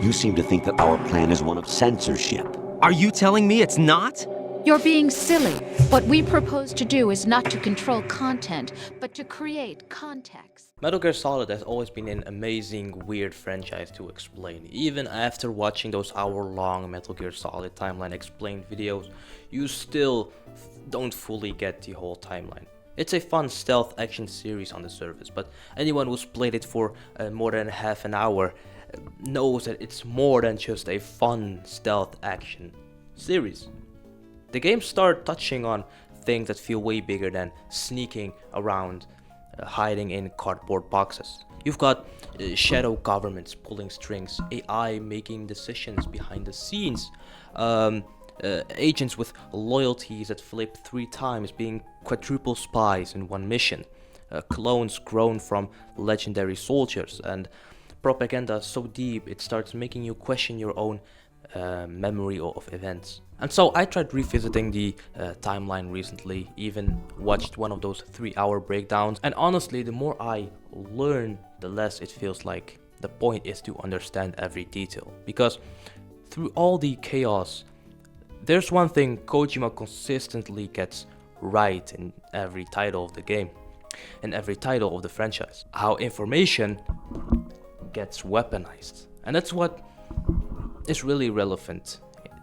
You seem to think that our plan is one of censorship. Are you telling me it's not? You're being silly. What we propose to do is not to control content, but to create context. Metal Gear Solid has always been an amazing, weird franchise to explain. Even after watching those hour-long Metal Gear Solid timeline explained videos, you still don't fully get the whole timeline. It's a fun stealth action series on the surface, but anyone who's played it for more than half an hour knows that it's more than just a fun stealth action series. The game starts touching on things that feel way bigger than sneaking around, hiding in cardboard boxes. You've got shadow governments pulling strings, AI making decisions behind the scenes, agents with loyalties that flip 3 times being quadruple spies in one mission, clones grown from legendary soldiers, and propaganda so deep it starts making you question your own memory of events. And so I tried revisiting the timeline recently, even watched one of those 3-hour breakdowns, and honestly the more I learn, the less it feels like the point is to understand every detail. Because through all the chaos, there's one thing Kojima consistently gets right in every title of the game, in every title of the franchise: how information gets weaponized. And that's what is really relevant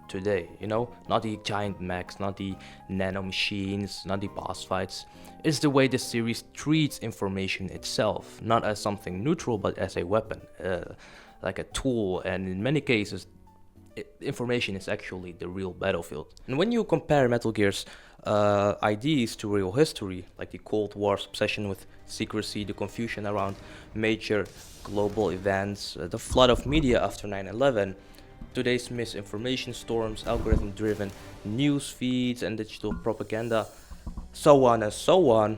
today, you know? Not the giant mechs, not the nano machines, not the boss fights. It's the way the series treats information itself, not as something neutral, but as a weapon, like a tool, and in many cases, information is actually the real battlefield. And when you compare Metal Gear's ideas to real history, like the Cold War's obsession with secrecy, the confusion around major global events, the flood of media after 9/11, today's misinformation storms, algorithm-driven news feeds, and digital propaganda, so on and so on,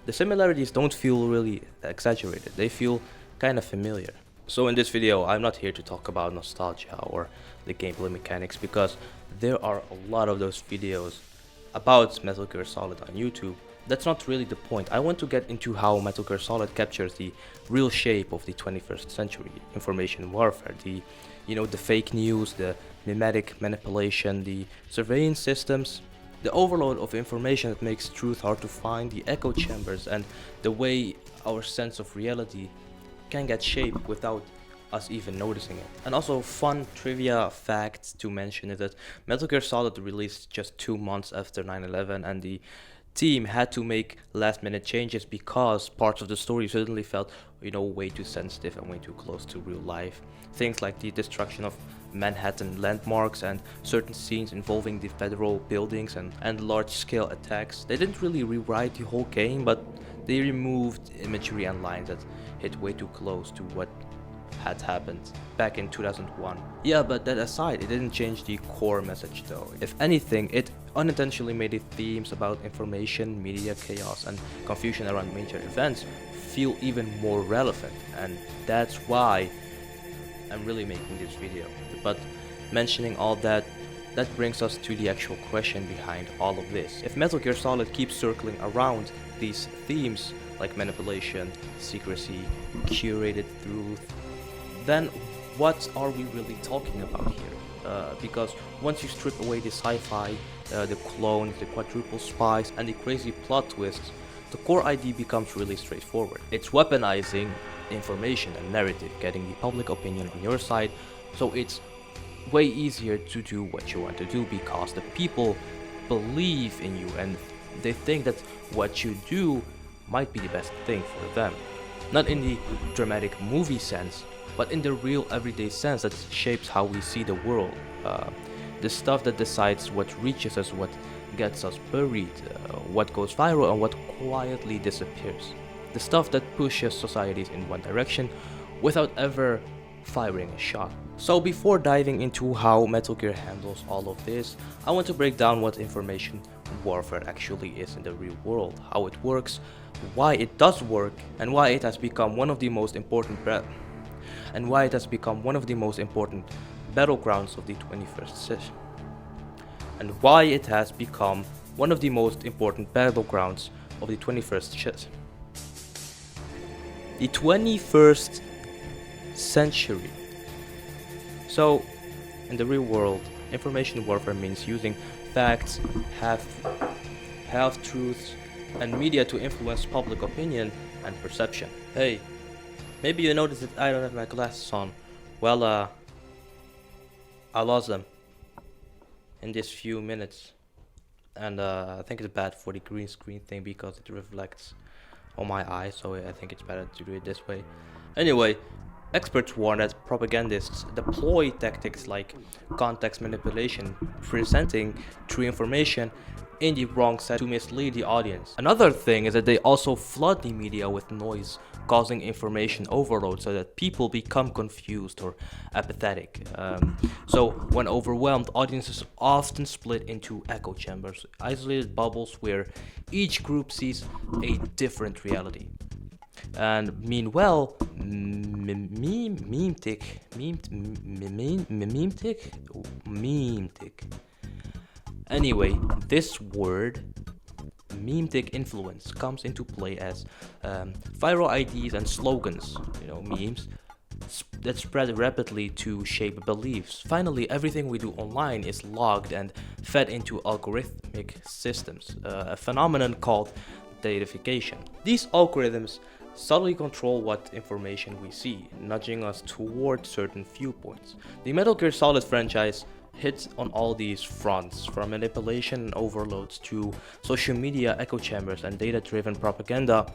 the similarities don't feel really exaggerated. They feel kind of familiar. So in this video, I'm not here to talk about nostalgia or the gameplay mechanics, because there are a lot of those videos about Metal Gear Solid on YouTube. That's not really the point. I want to get into how Metal Gear Solid captures the real shape of the 21st century, information warfare, the fake news, the memetic manipulation, the surveillance systems, the overload of information that makes truth hard to find, the echo chambers, and the way our sense of reality can get shaped without us even noticing it. And also, fun trivia fact to mention is that Metal Gear Solid released just 2 months after 9/11, and the team had to make last-minute changes because parts of the story suddenly felt, way too sensitive and way too close to real life. Things like the destruction of Manhattan landmarks and certain scenes involving the federal buildings and large-scale attacks. They didn't really rewrite the whole game, but they removed imagery and lines that hit way too close to what had happened back in 2001. Yeah, but that aside, it didn't change the core message though. If anything, it unintentionally made the themes about information, media chaos, and confusion around major events feel even more relevant, and that's why I'm really making this video. But mentioning all that brings us to the actual question behind all of this. If Metal Gear Solid keeps circling around these themes like manipulation, secrecy, curated truth, then what are we really talking about here? Because once you strip away the sci-fi, the clones, the quadruple spies, and the crazy plot twists, the core idea becomes really straightforward. It's weaponizing information and narrative, getting the public opinion on your side, so it's way easier to do what you want to do because the people believe in you and they think that what you do might be the best thing for them. Not in the dramatic movie sense, but in the real everyday sense that shapes how we see the world. The stuff that decides what reaches us, what gets us buried, what goes viral and what quietly disappears. The stuff that pushes societies in one direction without ever firing a shot. So before diving into how Metal Gear handles all of this, I want to break down what information warfare actually is in the real world, how it works, why it does work, and why it has become one of the most important battlegrounds of the 21st century. And why it has become one of the most important battlegrounds of the 21st century. The 21st century. So, in the real world, information warfare means using facts, half-truths, and media to influence public opinion and perception. Hey, maybe you noticed that I don't have my glasses on. Well, I lost them in this few minutes. And I think it's bad for the green screen thing because it reflects on my eyes, so I think it's better to do it this way. Anyway, experts warn that propagandists deploy tactics like context manipulation, presenting true information in the wrong set to mislead the audience. Another thing is that they also flood the media with noise, causing information overload so that people become confused or apathetic. So when overwhelmed, audiences often split into echo chambers, isolated bubbles where each group sees a different reality. And meanwhile, Memetic Anyway, this word, memetic influence, comes into play as viral ideas and slogans, memes, that spread rapidly to shape beliefs. Finally, everything we do online is logged and fed into algorithmic systems, a phenomenon called datafication. These algorithms subtly control what information we see, nudging us toward certain viewpoints. The Metal Gear Solid franchise hits on all these fronts, from manipulation and overloads to social media echo chambers and data-driven propaganda,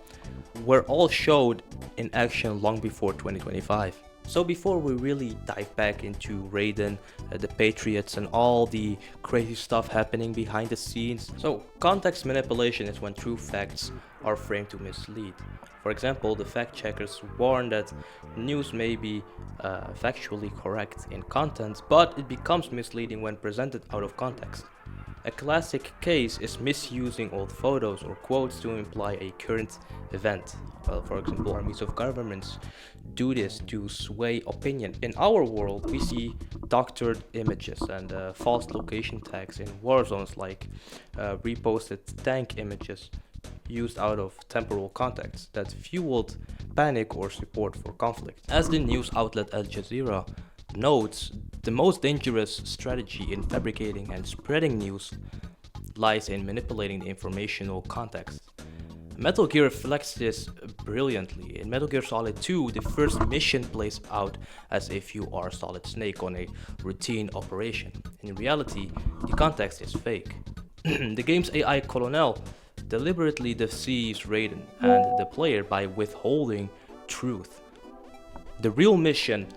were all showed in action long before 2025. So before we really dive back into Raiden, the Patriots, and all the crazy stuff happening behind the scenes, so context manipulation is when true facts are framed to mislead. For example, the fact checkers warn that news may be factually correct in content, but it becomes misleading when presented out of context. A classic case is misusing old photos or quotes to imply a current event. Well, for example, armies of governments do this to sway opinion. In our world, we see doctored images and false location tags in war zones, like reposted tank images used out of temporal context that fueled panic or support for conflict. As the news outlet Al Jazeera notes, the most dangerous strategy in fabricating and spreading news lies in manipulating the informational context. Metal Gear reflects this brilliantly. In Metal Gear Solid 2, the first mission plays out as if you are Solid Snake on a routine operation. In reality, the context is fake. The game's AI Colonel deliberately deceives Raiden and the player by withholding truth. The real mission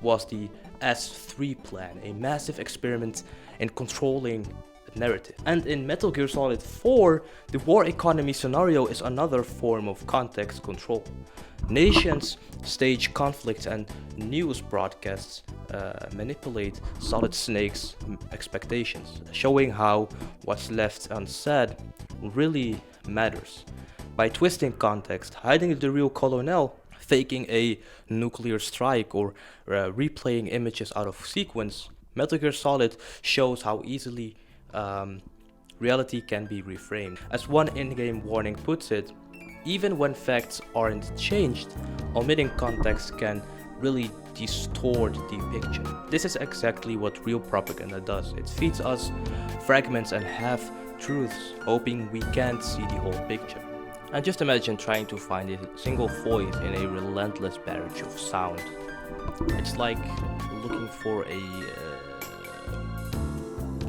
was the S3 plan, a massive experiment in controlling narrative. And in Metal Gear Solid 4, the war economy scenario is another form of context control. Nations stage conflicts and news broadcasts manipulate Solid Snake's expectations, showing how what's left unsaid really matters. By twisting context, hiding the real colonel, faking a nuclear strike, or replaying images out of sequence, Metal Gear Solid shows how easily reality can be reframed. As one in-game warning puts it, even when facts aren't changed, omitting context can really distort the picture. This is exactly what real propaganda does. It feeds us fragments and half-truths, hoping we can't see the whole picture. And just imagine trying to find a single voice in a relentless barrage of sound. It's like looking for a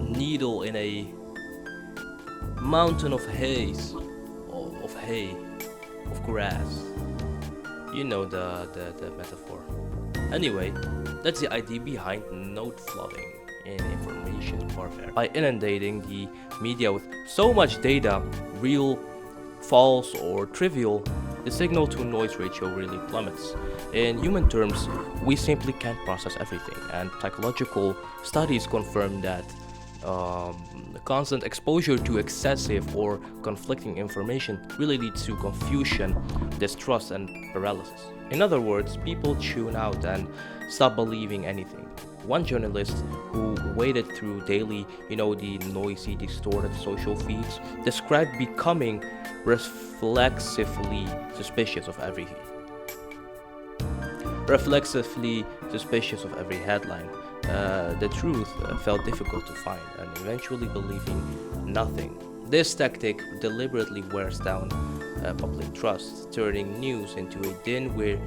needle in a mountain of haze, of grass. You know the metaphor. Anyway, that's the idea behind node flooding in information warfare. By inundating the media with so much data, real, false, or trivial, the signal to noise ratio really plummets. In human terms, we simply can't process everything, and psychological studies confirm that constant exposure to excessive or conflicting information really leads to confusion, distrust, and paralysis. In other words, people tune out and stop believing anything. One journalist who waded through daily, the noisy, distorted social feeds, described becoming reflexively suspicious of every headline. the truth felt difficult to find, and eventually believing nothing. This tactic deliberately wears down public trust, turning news into a din where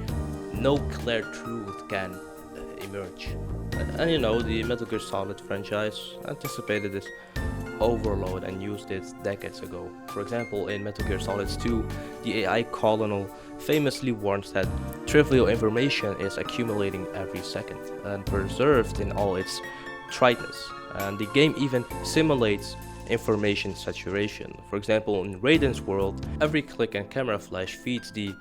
no clear truth can emerge. And you know, the Metal Gear Solid franchise anticipated this overload and used it decades ago. For example, in Metal Gear Solid 2, the AI colonel famously warns that trivial information is accumulating every second and preserved in all its triteness. And the game even simulates information saturation. For example, in Raiden's world, every click and camera flash feeds the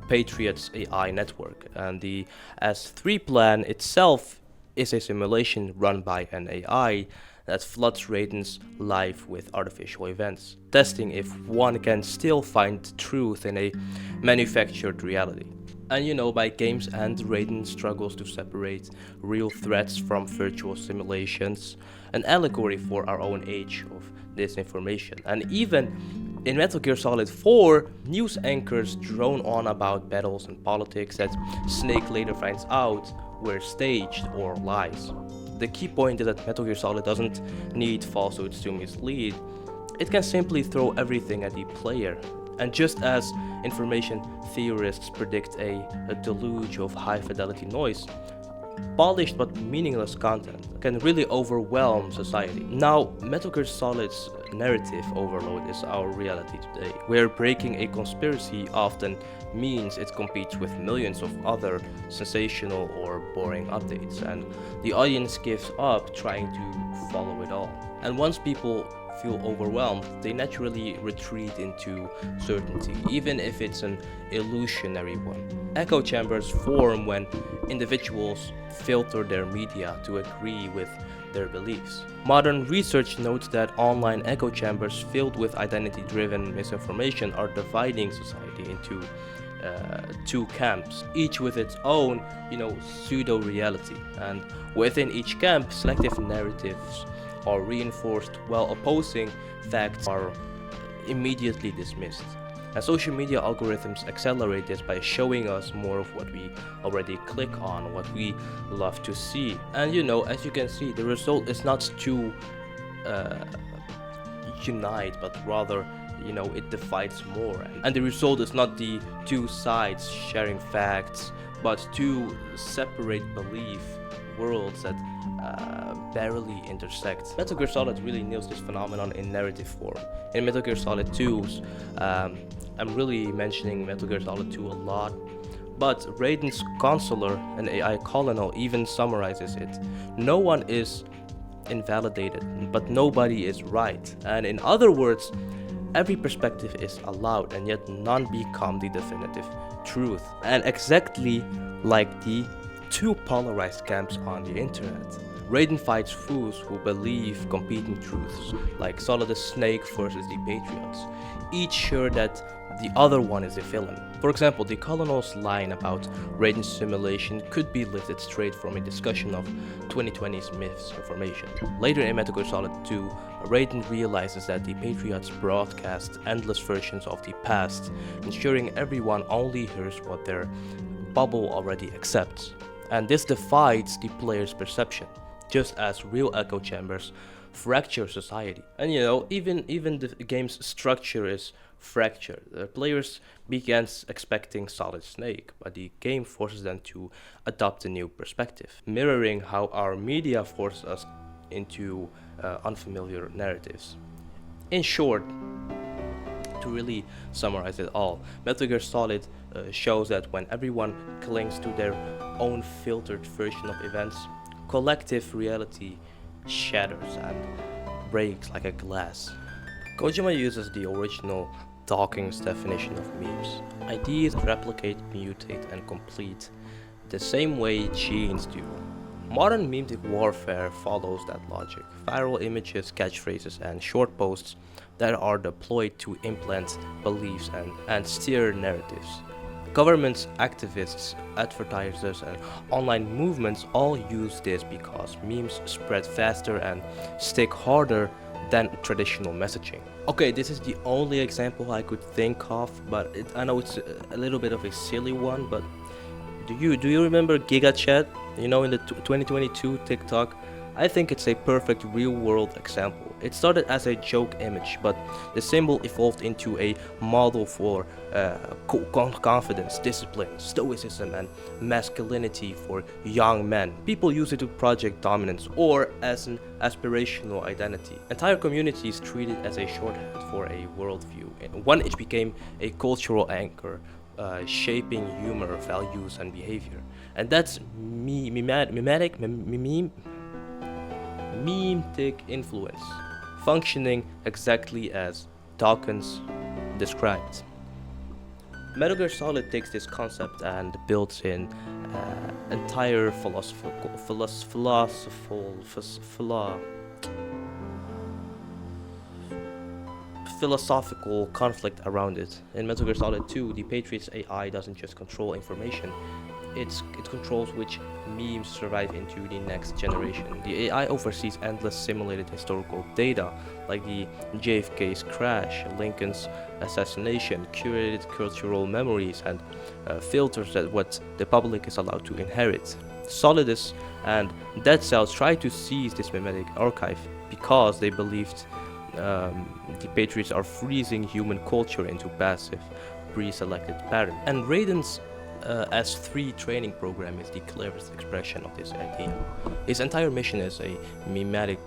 Patriots AI network, and the S3 plan itself is a simulation run by an AI that floods Raiden's life with artificial events, testing if one can still find truth in a manufactured reality. And you know, by game's end, Raiden struggles to separate real threats from virtual simulations, an allegory for our own age of disinformation. And even in Metal Gear Solid 4, news anchors drone on about battles and politics that Snake later finds out were staged or lies. The key point is that Metal Gear Solid doesn't need falsehoods to mislead. It can simply throw everything at the player. And just as information theorists predict a deluge of high-fidelity noise, polished but meaningless content can really overwhelm society. Now, Metal Gear Solid's narrative overload is our reality today, where breaking a conspiracy often means it competes with millions of other sensational or boring updates, and the audience gives up trying to follow it all. And once people feel overwhelmed, they naturally retreat into certainty, even if it's an illusionary one. Echo chambers form when individuals filter their media to agree with their beliefs. Modern research notes that online echo chambers filled with identity-driven misinformation are dividing society into two camps, each with its own, pseudo-reality. And within each camp, selective narratives are reinforced while opposing facts are immediately dismissed. And social media algorithms accelerate this by showing us more of what we already click on, what we love to see. And as you can see, the result is not to unite, but rather it divides more. And the result is not the two sides sharing facts, but two separate belief worlds that barely intersect. Metal Gear Solid really nails this phenomenon in narrative form. In Metal Gear Solid 2's, I'm really mentioning Metal Gear Solid 2 a lot, but Raiden's consular, an AI colonel, even summarizes it. No one is invalidated, but nobody is right. And in other words, every perspective is allowed, and yet none become the definitive truth. And exactly like the two polarized camps on the internet, Raiden fights fools who believe competing truths, like Solid Snake versus the Patriots, each sure that the other one is a villain. For example, the Colonel's line about Raiden's simulation could be lifted straight from a discussion of 2020's misinformation. Later in Metal Gear Solid 2, Raiden realizes that the Patriots broadcast endless versions of the past, ensuring everyone only hears what their bubble already accepts. And this divides the player's perception, just as real echo chambers fracture society. And even the game's structure is fractured. The players begins expecting Solid Snake, but the game forces them to adopt a new perspective, mirroring how our media forces us into unfamiliar narratives. In short, to really summarize it all, Metal Gear Solid shows that when everyone clings to their own filtered version of events, collective reality shatters and breaks like a glass. Kojima uses the original Dawkins definition of memes. Ideas replicate, mutate, and complete the same way genes do. Modern Memetic Warfare follows that logic. Viral images, catchphrases, and short posts that are deployed to implant beliefs and steer narratives. Governments, activists, advertisers, and online movements all use this because memes spread faster and stick harder than traditional messaging. Okay, this is the only example I could think of, but I know it's a little bit of a silly one, but Do you remember GigaChat? You know, in the 2022 TikTok. I think it's a perfect real-world example. It started as a joke image, but the symbol evolved into a model for confidence, discipline, stoicism, and masculinity for young men. People use it to project dominance or as an aspirational identity. Entire communities treat it as a shorthand for a worldview. One, it became a cultural anchor, shaping humor, values, and behavior. And that's memetic influence, functioning exactly as Dawkins described. Metal Gear Solid takes this concept and builds in entire philosophical conflict around it. In Metal Gear Solid 2, the Patriots AI doesn't just control information, it controls which memes survive into the next generation. The AI oversees endless simulated historical data, like the JFK's crash, Lincoln's assassination, curated cultural memories, and filters at what the public is allowed to inherit. Solidus and Dead Cells tried to seize this memetic archive because they believed the Patriots are freezing human culture into passive, pre-selected patterns. And Raiden's S3 training program is the clearest expression of this idea. His entire mission is a memetic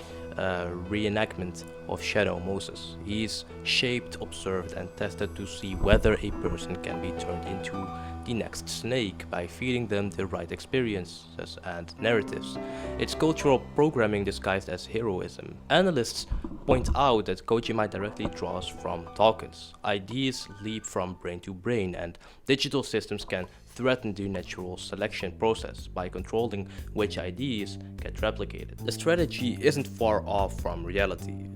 reenactment of Shadow Moses. He is shaped, observed, and tested to see whether a person can be turned into the next snake by feeding them the right experiences and narratives. It's cultural programming disguised as heroism. Analysts point out that Kojima directly draws from Dawkins. Ideas leap from brain to brain, and digital systems can threaten the natural selection process by controlling which ideas get replicated. The strategy isn't far off from reality.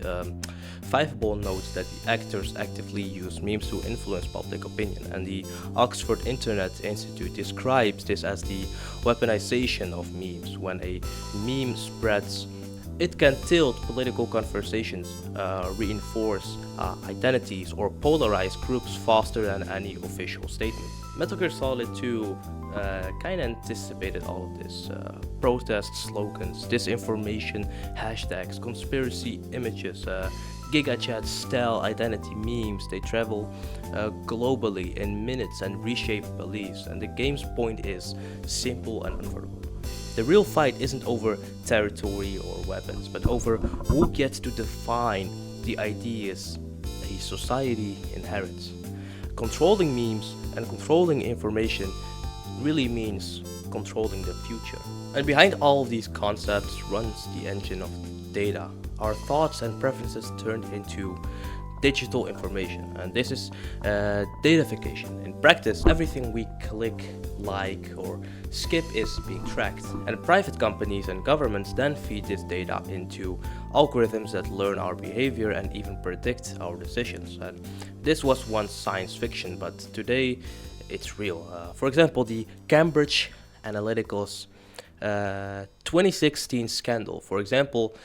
Fiveball notes that the actors actively use memes to influence public opinion, and the Oxford Internet Institute describes this as the weaponization of memes. When a meme spreads, it can tilt political conversations, reinforce identities, or polarize groups faster than any official statement. Metal Gear Solid 2 kinda anticipated all of this. Protest slogans, disinformation, hashtags, conspiracy images, GigaChat style identity memes. They travel globally in minutes and reshape beliefs, and the game's point is simple and unavoidable. The real fight isn't over territory or weapons, but over who gets to define the ideas a society inherits. Controlling memes and controlling information really means controlling the future. And behind all of these concepts runs the engine of data. Our thoughts and preferences turned into digital information, and this is datafication. In practice, everything we click, like, or skip is being tracked, and private companies and governments then feed this data into algorithms that learn our behavior and even predict our decisions. And this was once science fiction, but today it's real. For example, the Cambridge Analytica's 2016 scandal, for example,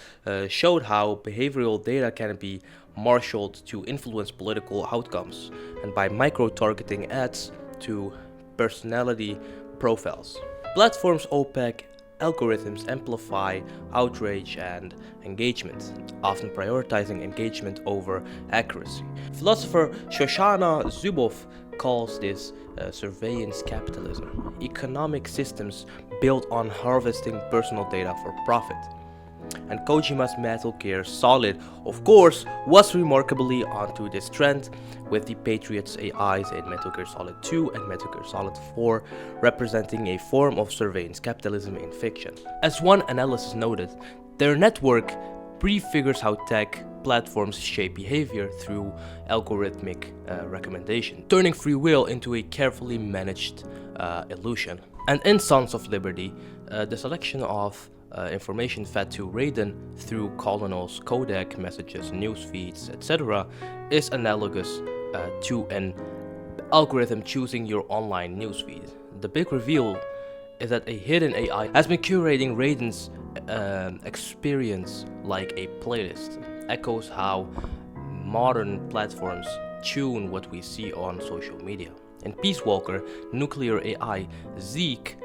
showed how behavioral data can be marshaled to influence political outcomes, and by micro-targeting ads to personality profiles. Platforms' opaque algorithms amplify outrage and engagement, often prioritizing engagement over accuracy. Philosopher Shoshana Zuboff calls this surveillance capitalism, economic systems built on harvesting personal data for profit. And Kojima's Metal Gear Solid, of course, was remarkably onto this trend, with the Patriots AIs in Metal Gear Solid 2 and Metal Gear Solid 4 representing a form of surveillance capitalism in fiction. As one analysis noted, their network prefigures how tech platforms shape behavior through algorithmic recommendation, turning free will into a carefully managed illusion. And in Sons of Liberty, the selection of information fed to Raiden through colonels, codec messages, news feeds, etc. is analogous to an algorithm choosing your online newsfeed. The big reveal is that a hidden AI has been curating Raiden's experience like a playlist. Echoes how modern platforms tune what we see on social media. In Peace Walker, nuclear AI Zeke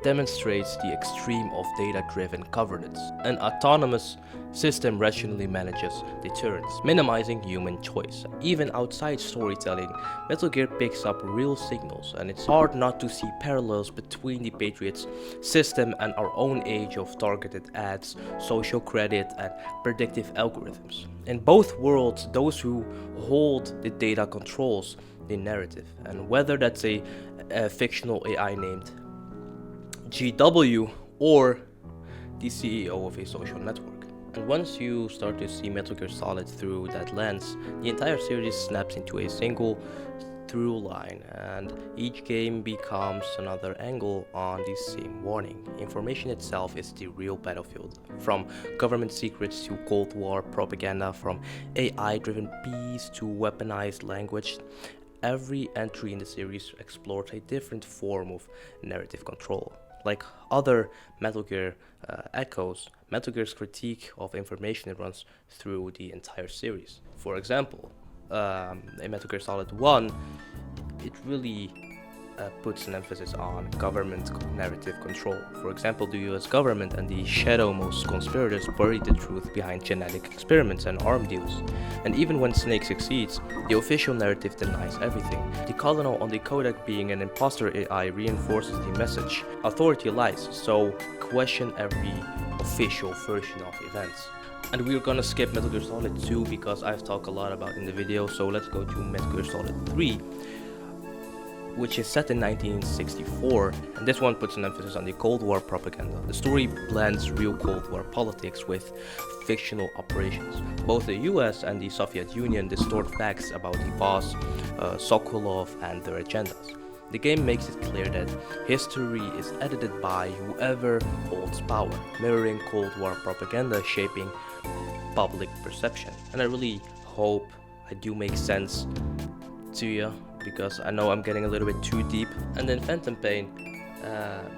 demonstrates the extreme of data-driven governance. An autonomous system rationally manages deterrence, minimizing human choice. Even outside storytelling, Metal Gear picks up real signals, and it's hard not to see parallels between the Patriots system and our own age of targeted ads, social credit, and predictive algorithms. In both worlds, those who hold the data controls the narrative, and whether that's a fictional AI named GW or the CEO of a social network. And once you start to see Metal Gear Solid through that lens, the entire series snaps into a single through line, and each game becomes another angle on the same warning. Information itself is the real battlefield. From government secrets to Cold War propaganda, from AI-driven peace to weaponized language, every entry in the series explored a different form of narrative control. Like other Metal Gear echoes, Metal Gear's critique of information runs through the entire series. For example, in Metal Gear Solid 1, it really puts an emphasis on government narrative control. For example, the US government and the shadowmost conspirators bury the truth behind genetic experiments and arm deals. And even when Snake succeeds, the official narrative denies everything. The colonel on the codec being an imposter AI reinforces the message. Authority lies, so question every official version of events. And we're gonna skip Metal Gear Solid 2 because I've talked a lot about in the video, so let's go to Metal Gear Solid 3, which is set in 1964, and this one puts an emphasis on the Cold War propaganda. The story blends real Cold War politics with fictional operations. Both the US and the Soviet Union distort facts about the boss, Sokolov, and their agendas. The game makes it clear that history is edited by whoever holds power, mirroring Cold War propaganda shaping public perception. And I really hope I do make sense to you, because I know I'm getting a little bit too deep. And then Phantom Pain,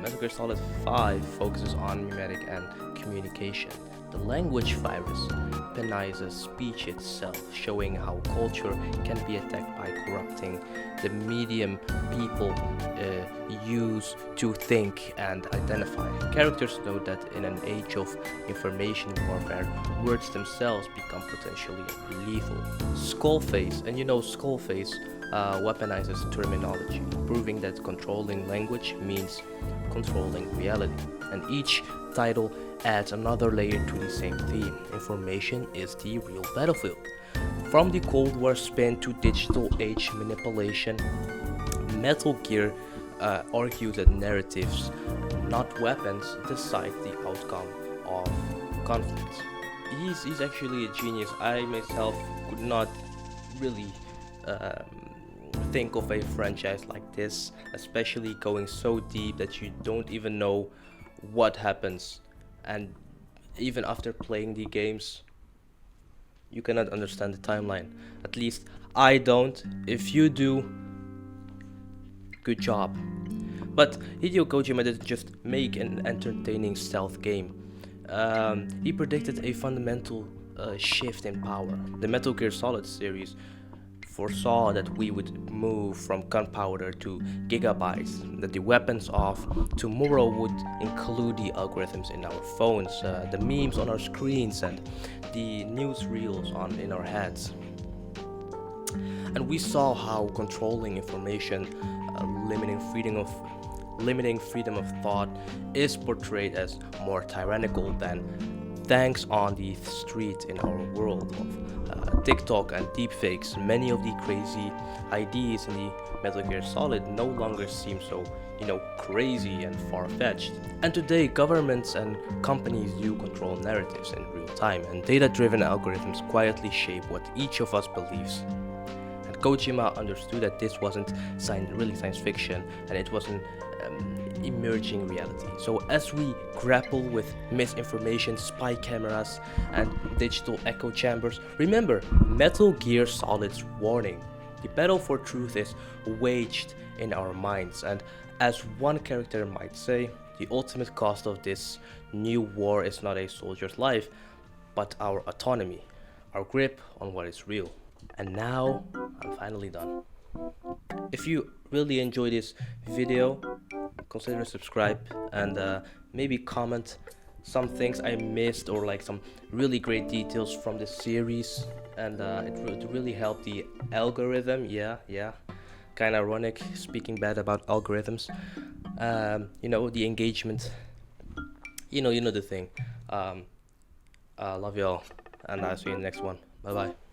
Metal Gear Solid 5 focuses on memetic and communication. The language virus penizes speech itself, showing how culture can be attacked by corrupting the medium people use to think and identify. Characters know that in an age of information warfare, words themselves become potentially lethal. Skullface, and you know Skullface weaponizes terminology, proving that controlling language means controlling reality. And each title adds another layer to the same theme. Information is the real battlefield. From the Cold War spin to digital age manipulation, Metal Gear argues that narratives, not weapons, decide the outcome of conflicts. He's actually a genius. I myself could not really think of a franchise like this, especially going so deep that you don't even know what happens, and even after playing the games you cannot understand the timeline. At least I don't. If you do, good job. But Hideo Kojima didn't just make an entertaining stealth game. He predicted a fundamental shift in power. The Metal Gear Solid series foresaw that we would move from gunpowder to gigabytes, that the weapons of tomorrow would include the algorithms in our phones, the memes on our screens, and the newsreels in our heads. And we saw how controlling information, limiting freedom of thought, is portrayed as more tyrannical than thanks on the street in our world of TikTok and deepfakes. Many of the crazy ideas in the Metal Gear Solid no longer seem so, crazy and far-fetched. And today, governments and companies do control narratives in real time, and data-driven algorithms quietly shape what each of us believes. And Kojima understood that this wasn't really science fiction, and it was an emerging reality. So as we grapple with misinformation, spy cameras, and digital echo chambers, remember Metal Gear Solid's warning. The battle for truth is waged in our minds, and as one character might say, the ultimate cost of this new war is not a soldier's life, but our autonomy, our grip on what is real. And now I'm finally done. If you really enjoy this video, consider subscribe, and maybe comment some things I missed, or like some really great details from this series, and it would really help the algorithm. Yeah, kind of ironic speaking bad about algorithms. The engagement, you know the thing. Love y'all, and I'll see you in the next one. Bye bye.